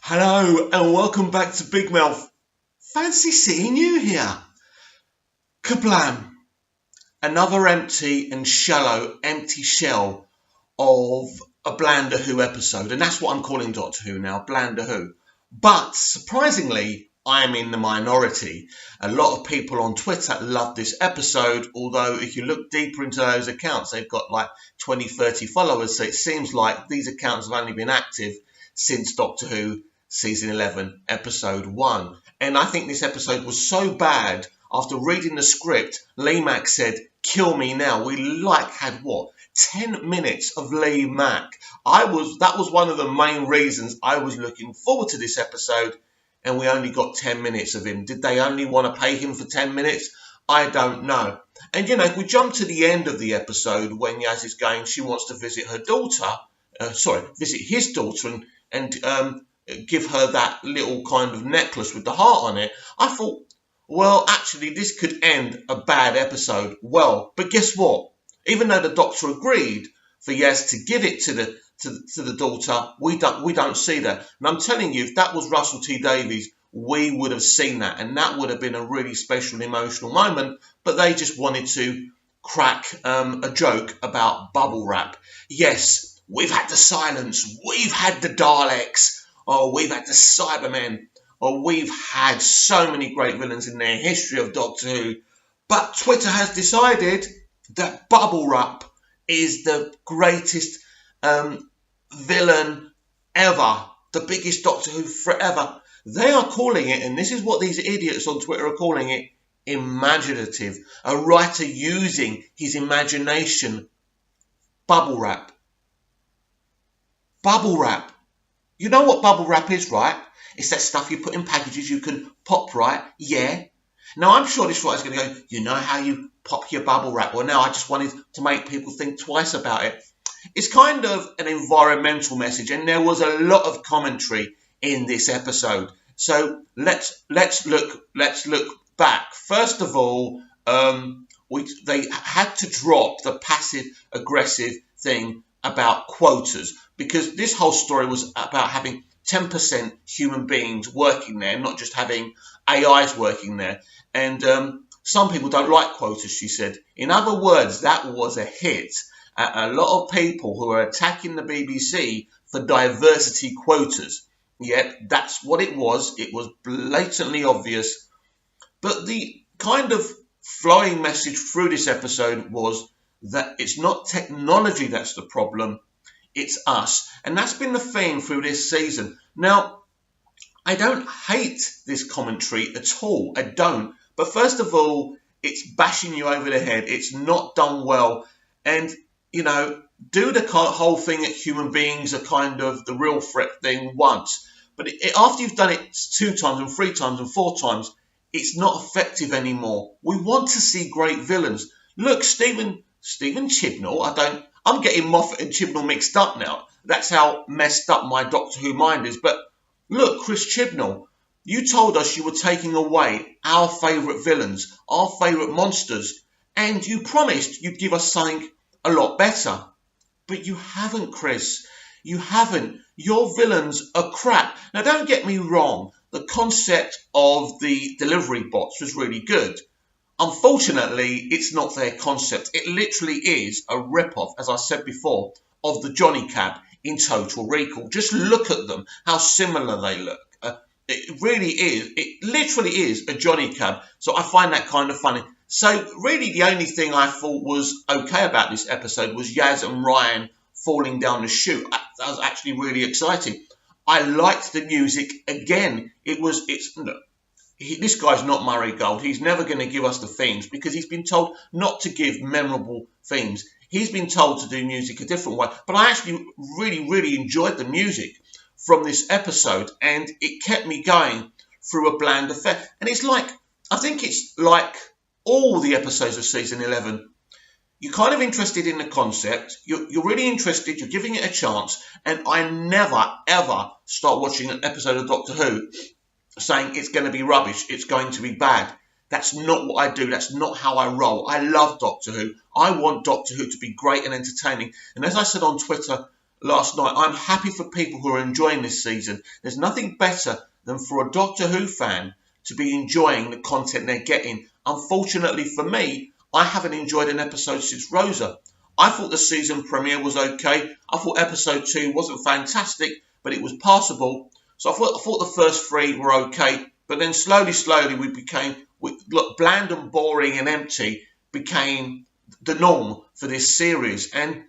Hello and welcome back to Big Mouth. Fancy seeing you here. Kerblam. Another empty and shallow, empty shell of a Blander Who episode. And that's what I'm calling Doctor Who now, Blander Who. But surprisingly, I'm in the minority. A lot of people on Twitter love this episode, although if you look deeper into those accounts, they've got like 20, 30 followers. So it seems like these accounts have only been active since Doctor Who Season 11, Episode 1. And I think this episode was so bad, after reading the script, Lee Mack said, "Kill me now." We had what? 10 minutes of Lee Mack. That was one of the main reasons I was looking forward to this episode, and we only got 10 minutes of him. Did they only want to pay him for 10 minutes? I don't know. And we jump to the end of the episode when Yaz is going, she wants to visit her daughter, visit his daughter and give her that little kind of necklace with the heart on it. I thought, well, actually, this could end a bad episode. Well, but guess what? Even though the Doctor agreed for Yaz to give it to the daughter, we don't see that. And I'm telling you, if that was Russell T Davies, we would have seen that, and that would have been a really special, emotional moment. But they just wanted to crack a joke about bubble wrap. Yes, we've had the Silence, we've had the Daleks. Oh, we've had the Cybermen. Oh, we've had so many great villains in the history of Doctor Who. But Twitter has decided that Bubble Wrap is the greatest villain ever. The biggest Doctor Who forever. They are calling it, and this is what these idiots on Twitter are calling it, imaginative. A writer using his imagination. Bubble Wrap. Bubble Wrap. You know what bubble wrap is, right? It's that stuff you put in packages you can pop, right? Yeah. Now, I'm sure this writer's going to go, you know how you pop your bubble wrap? Well, no, I just wanted to make people think twice about it. It's kind of an environmental message, and there was a lot of commentary in this episode. So let's look back. First of all, they had to drop the passive-aggressive thing about quotas, because this whole story was about having 10% human beings working there, not just having AIs working there. And some people don't like quotas, she said. In other words, that was a hit at a lot of people who are attacking the BBC for diversity quotas. Yep, that's what it was. It was blatantly obvious. But the kind of flowing message through this episode was that it's not technology that's the problem, it's us. And that's been the theme through this season. Now, I don't hate this commentary at all. I don't. But first of all, it's bashing you over the head. It's not done well. And, do the whole thing that human beings are kind of the real threat thing once. But after you've done it 2 times and 3 times and 4 times, it's not effective anymore. We want to see great villains. Look, Stephen Chibnall, I'm getting Moffat and Chibnall mixed up now. That's how messed up my Doctor Who mind is. But look, Chris Chibnall, you told us you were taking away our favourite villains, our favourite monsters, and you promised you'd give us something a lot better. But you haven't, Chris. You haven't. Your villains are crap. Now, don't get me wrong. The concept of the delivery bots was really good. Unfortunately, it's not their concept. It literally is a rip-off, as I said before, of the Johnny Cab in Total Recall. Just look at them, how similar they look. It really is. It literally is a Johnny Cab. So I find that kind of funny. So really the only thing I thought was okay about this episode was Yaz and Ryan falling down the chute. That was actually really exciting. I liked the music. Again, this guy's not Murray Gold. He's never going to give us the themes because he's been told not to give memorable themes. He's been told to do music a different way. But I actually really, really enjoyed the music from this episode, and it kept me going through a bland affair. And I think it's like all the episodes of Season 11. You're kind of interested in the concept. You're really interested. You're giving it a chance. And I never, ever start watching an episode of Doctor Who saying it's going to be rubbish, it's going to be bad. That's not what I do. That's not how I roll. I love Doctor Who. I want Doctor Who to be great and entertaining. And as I said on Twitter last night, I'm happy for people who are enjoying this season. There's nothing better than for a Doctor Who fan to be enjoying the content they're getting. Unfortunately for me, I haven't enjoyed an episode since Rosa. I thought the season premiere was okay. I thought episode 2 wasn't fantastic, but it was passable. So I thought the first 3 were okay. But then slowly, look, bland and boring and empty became the norm for this series. And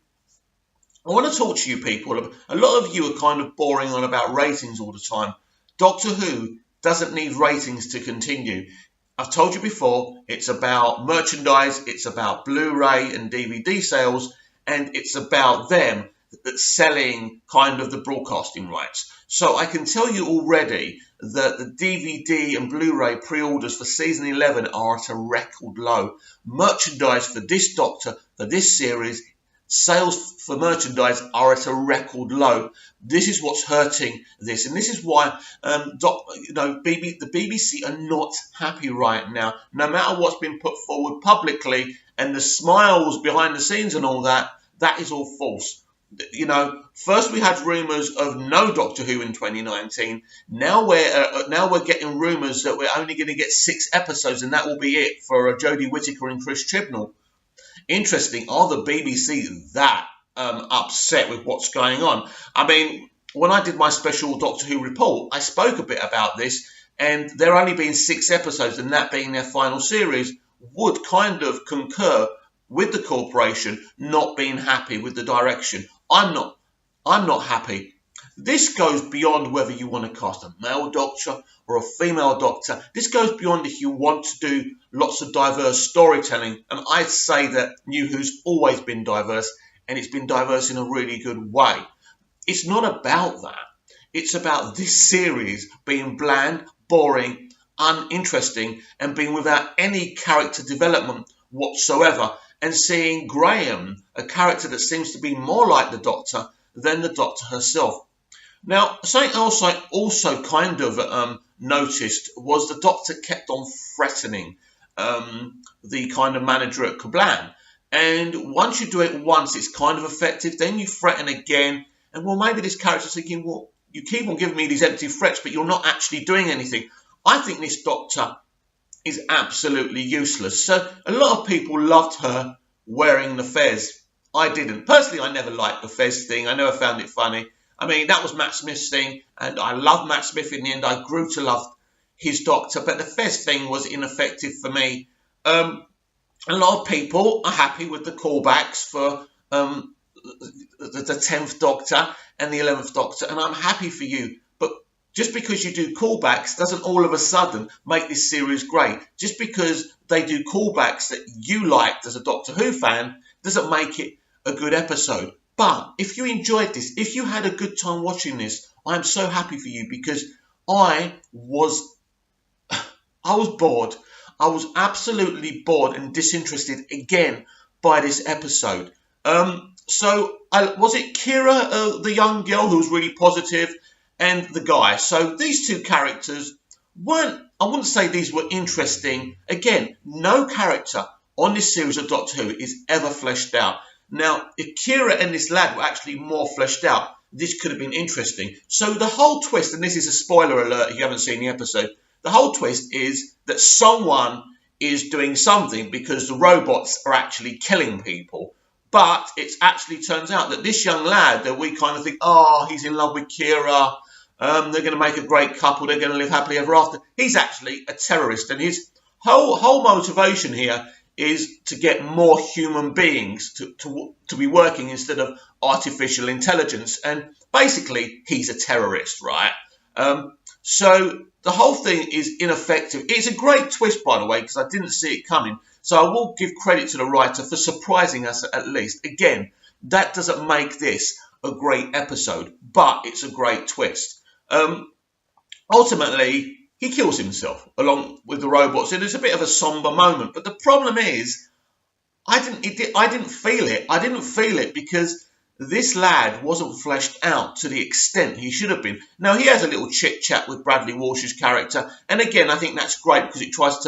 I want to talk to you people. A lot of you are kind of boring on about ratings all the time. Doctor Who doesn't need ratings to continue. I've told you before, it's about merchandise, it's about Blu-ray and DVD sales, and it's about them that's selling kind of the broadcasting rights. So I can tell you already that the DVD and Blu-ray pre-orders for season 11 are at a record low. Merchandise for this Doctor, for this series, sales for merchandise are at a record low. This is what's hurting this, and this is why the BBC are not happy right now. No matter what's been put forward publicly and the smiles behind the scenes and all that, that is all false. First we had rumours of no Doctor Who in 2019. Now we're getting rumours that we're only going to get 6 episodes, and that will be it for Jodie Whittaker and Chris Chibnall. Interesting. Are the BBC that upset with what's going on? I mean, when I did my special Doctor Who report, I spoke a bit about this, and there only being 6 episodes, and that being their final series, would kind of concur with the corporation not being happy with the direction. I'm not happy. This goes beyond whether you want to cast a male Doctor or a female Doctor. This goes beyond if you want to do lots of diverse storytelling. And I'd say that New Who's always been diverse, and it's been diverse in a really good way. It's not about that. It's about this series being bland, boring, uninteresting, and being without any character development whatsoever. And seeing Graham, a character that seems to be more like the Doctor than the Doctor herself. Now, something else I also kind of noticed was the Doctor kept on threatening the kind of manager at Kerblam. And once you do it once, it's kind of effective. Then you threaten again. And well, maybe this character's thinking, well, you keep on giving me these empty threats, but you're not actually doing anything. I think this Doctor is absolutely useless. So a lot of people loved her wearing the fez. I didn't. Personally, I never liked the fez thing. I never found it funny. I mean, that was Matt Smith's thing, and I loved Matt Smith in the end. I grew to love his Doctor, but the fez thing was ineffective for me. A lot of people are happy with the callbacks for the 10th Doctor and the 11th Doctor, and I'm happy for you. But just because you do callbacks doesn't all of a sudden make this series great. Just because they do callbacks that you liked as a Doctor Who fan doesn't make it a good episode. But if you enjoyed this, if you had a good time watching this, I'm so happy for you, because I was bored. I was absolutely bored and disinterested again by this episode. Was it Kira, the young girl who was really positive, and the guy? So these two characters I wouldn't say these were interesting. Again, no character on this series of Doctor Who is ever fleshed out. Now, if Kira and this lad were actually more fleshed out, this could have been interesting. So the whole twist, and this is a spoiler alert if you haven't seen the episode, the whole twist is that someone is doing something because the robots are actually killing people. But it actually turns out that this young lad that we kind of think, oh, he's in love with Kira, they're going to make a great couple, they're going to live happily ever after. He's actually a terrorist, and his whole motivation here is to get more human beings to be working instead of artificial intelligence. And basically, he's a terrorist, right? So the whole thing is ineffective. It's a great twist, by the way, because I didn't see it coming. So I will give credit to the writer for surprising us at least. Again, that doesn't make this a great episode, but it's a great twist. Ultimately, he kills himself along with the robots. And it's a bit of a somber moment. But the problem is, I didn't feel it. I didn't feel it because this lad wasn't fleshed out to the extent he should have been. Now, he has a little chit-chat with Bradley Walsh's character. And again, I think that's great because it tries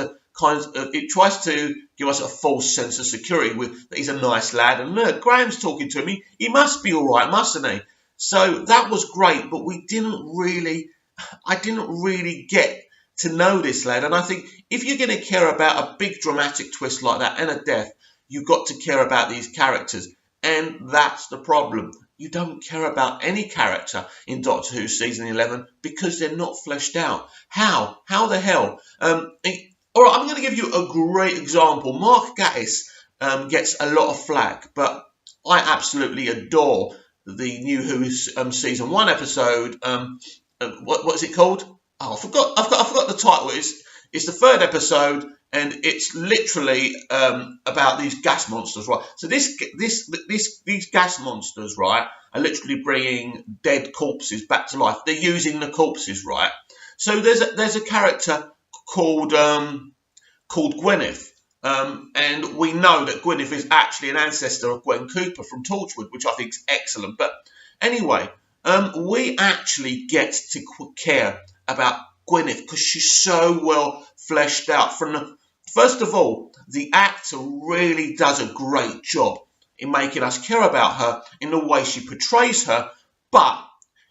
to give us a false sense of security with that he's a nice lad. And look, Graham's talking to him. He must be all right, mustn't he? So that was great, but I didn't really get to know this lad. And I think if you're going to care about a big dramatic twist like that and a death, you've got to care about these characters. And that's the problem. You don't care about any character in Doctor Who season 11 because they're not fleshed out. How? How the hell? All right, I'm going to give you a great example. Mark Gatiss gets a lot of flack, but I absolutely adore the new Who season 1 episode. What is it called? Oh, I forgot the title. It's the 3rd episode, and it's literally about these gas monsters, right? So these gas monsters, right, are literally bringing dead corpses back to life. They're using the corpses, right? So there's a character called Gwyneth, and we know that Gwyneth is actually an ancestor of Gwen Cooper from Torchwood, which I think is excellent. But anyway, we actually get to care about Gwyneth because she's so well fleshed out. First of all, the actor really does a great job in making us care about her in the way she portrays her, but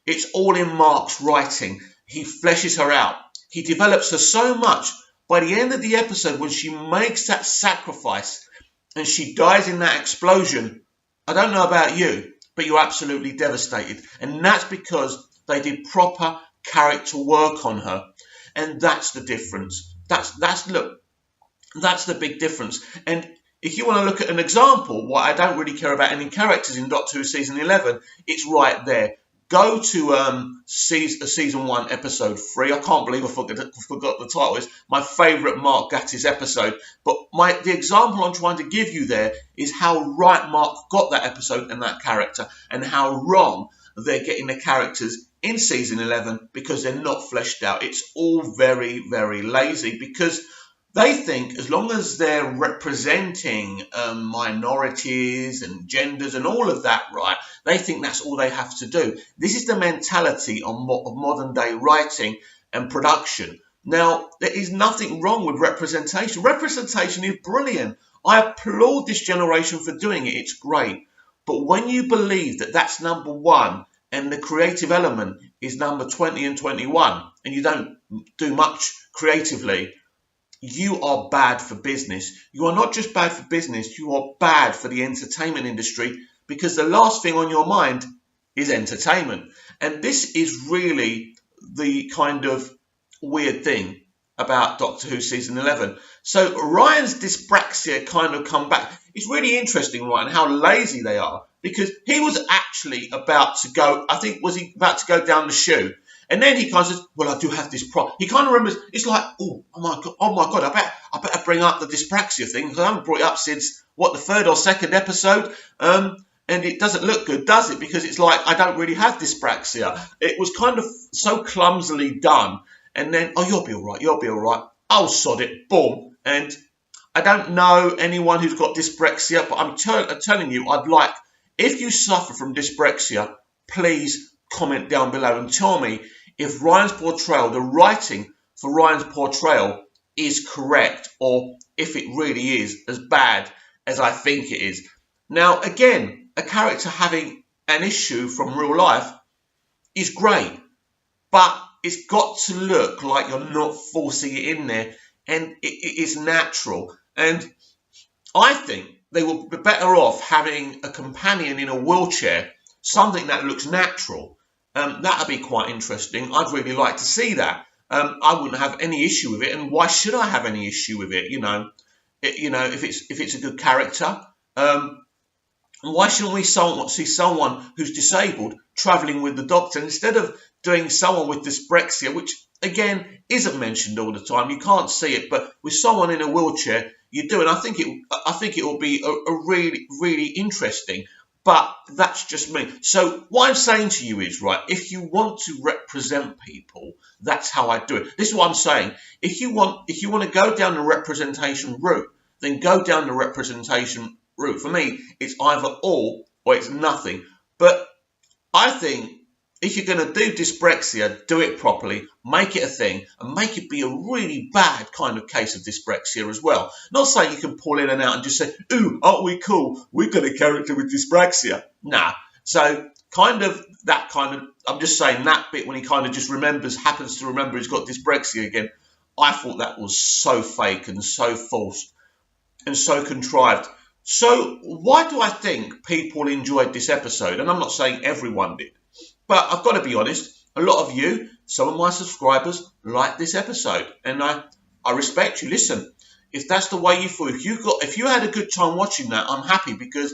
it's all in Mark's writing. He fleshes her out. He develops her so much. By the end of the episode, when she makes that sacrifice and she dies in that explosion, I don't know about you, but you're absolutely devastated. And that's because they did proper character work on her. And that's the difference. That's the big difference. And if you want to look at an example, why I don't really care about any characters in Doctor Who season 11, it's right there. Go to season 1, episode 3. I can't believe I forgot the title. It's my favourite Mark Gatiss episode. But the example I'm trying to give you there is how right Mark got that episode and that character, and how wrong they're getting the characters in season 11 because they're not fleshed out. It's all very, very lazy because they think as long as they're representing minorities and genders and all of that, right, they think that's all they have to do. This is the mentality of modern day writing and production. Now, there is nothing wrong with representation. Representation is brilliant. I applaud this generation for doing it. It's great. But when you believe that that's number 1 and the creative element is number 20 and 21, and you don't do much creatively, you are bad for business. You are not just bad for business, you are bad for the entertainment industry, because the last thing on your mind is entertainment. And this is really the kind of weird thing about Doctor Who season 11. So Ryan's dyspraxia kind of come back. It's really interesting, Ryan, how lazy they are, because he was actually about to go, I think, was he about to go down the chute? And then he kind of says, well, I do have this problem. He kind of remembers, it's like, oh my God, I better bring up the dyspraxia thing, because I haven't brought it up since, the 3rd or 2nd episode. And it doesn't look good, does it? Because it's like, I don't really have dyspraxia. It was kind of so clumsily done. And then, oh, you'll be all right. Oh, sod it, boom. And I don't know anyone who's got dyspraxia, but I'm telling you, if you suffer from dyspraxia, please comment down below and tell me if Ryan's portrayal, the writing for Ryan's portrayal is correct, or if it really is as bad as I think it is. Now, again, a character having an issue from real life is great, but it's got to look like you're not forcing it in there, and it is natural. And I think they will be better off having a companion in a wheelchair, something that looks natural. That would be quite interesting. I'd really like to see that. I wouldn't have any issue with it, and why should I have any issue with it? If it's a good character, why shouldn't we see someone who's disabled travelling with the Doctor instead of doing someone with dyspraxia, which again isn't mentioned all the time. You can't see it, but with someone in a wheelchair, you do, and I think it will be a really, really interesting. But that's just me. So what I'm saying to you is, right, if you want to represent people, that's how I do it. This is what I'm saying. If you want to go down the representation route, then go down the representation route. For me, it's either all or it's nothing. But I think if you're going to do dyspraxia, do it properly, make it a thing, and make it be a really bad kind of case of dyspraxia as well. Not saying you can pull in and out and just say, ooh, aren't we cool? We've got a character with dyspraxia. Nah. So I'm just saying that bit when he kind of just happens to remember he's got dyspraxia again. I thought that was so fake and so false and so contrived. So why do I think people enjoyed this episode? And I'm not saying everyone did, but I've got to be honest. A lot of you, some of my subscribers, like this episode, and I respect you. Listen, if that's the way you feel, if you had a good time watching that, I'm happy, because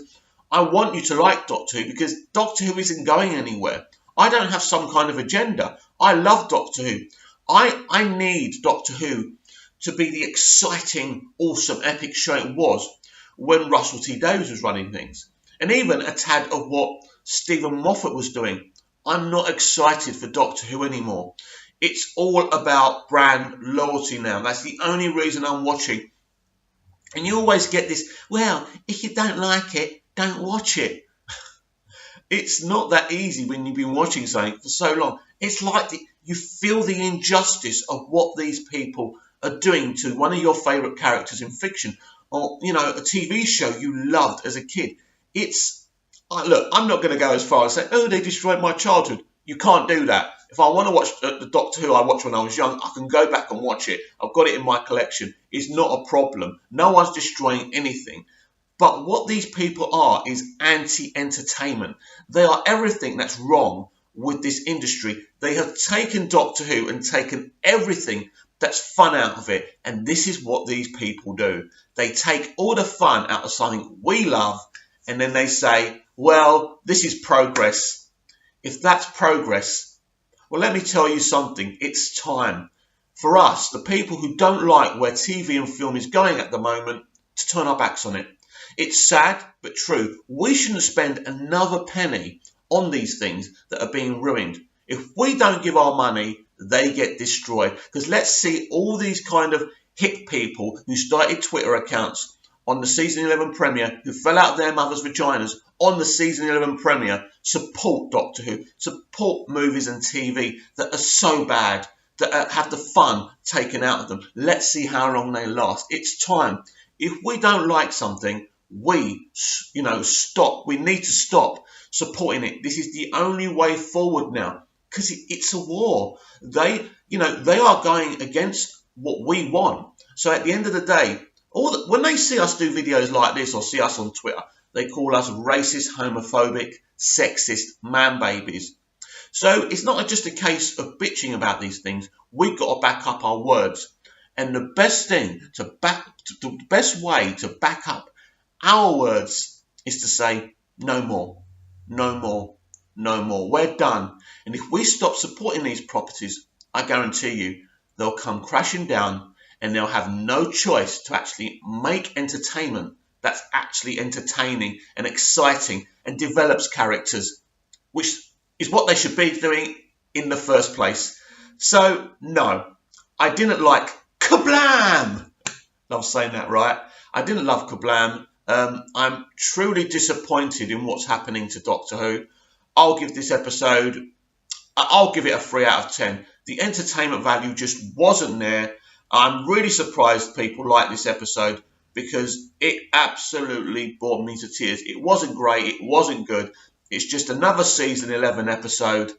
I want you to like Doctor Who, because Doctor Who isn't going anywhere. I don't have some kind of agenda. I love Doctor Who. I need Doctor Who to be the exciting, awesome, epic show it was when Russell T Davies was running things. And even a tad of what Stephen Moffat was doing. I'm not excited for Doctor Who anymore. It's all about brand loyalty now. That's the only reason I'm watching. And you always get this, well, if you don't like it, don't watch it. It's not that easy when you've been watching something for so long. It's like you feel the injustice of what these people are doing to one of your favourite characters in fiction, or, you know, a TV show you loved as a kid. Look, I'm not going to go as far as say, oh, they destroyed my childhood. You can't do that. If I want to watch the Doctor Who I watched when I was young, I can go back and watch it. I've got it in my collection. It's not a problem. No one's destroying anything. But what these people are is anti-entertainment. They are everything that's wrong with this industry. They have taken Doctor Who and taken everything that's fun out of it. And this is what these people do. They take all the fun out of something we love, and then they say, well, this is progress. If that's progress, well, let me tell you something. It's time for us, the people who don't like where TV and film is going at the moment, to turn our backs on it. It's sad, but true. We shouldn't spend another penny on these things that are being ruined. If we don't give our money, they get destroyed. Because let's see all these kind of hip people who started Twitter accounts on the season 11 premiere, who fell out of their mothers' vaginas on the season 11 premiere, support Doctor Who, support movies and TV that are so bad, that have the fun taken out of them. Let's see how long they last. It's time. If we don't like something, we stop. We need to stop supporting it. This is the only way forward now, because it's a war. They are going against what we want. So at the end of the day, when they see us do videos like this or see us on Twitter, they call us racist, homophobic, sexist, man babies. So it's not just a case of bitching about these things. We've got to back up our words. And the best way to back up our words is to say, no more, no more, no more. We're done. And if we stop supporting these properties, I guarantee you, they'll come crashing down, and they'll have no choice to actually make entertainment that's actually entertaining and exciting and develops characters, which is what they should be doing in the first place. So, no, I didn't like kerblam. I'm saying that right. I didn't love kerblam. I'm truly disappointed in what's happening to Doctor Who. I'll give this episode, I'll give it a 3 out of 10. The entertainment value just wasn't there. I'm really surprised people like this episode, because it absolutely brought me to tears. It wasn't great. It wasn't good. It's just another season 11 episode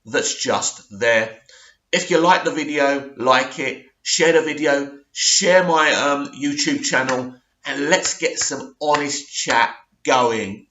that's just there. If you like the video, like it, share the video, share my YouTube channel, and let's get some honest chat going.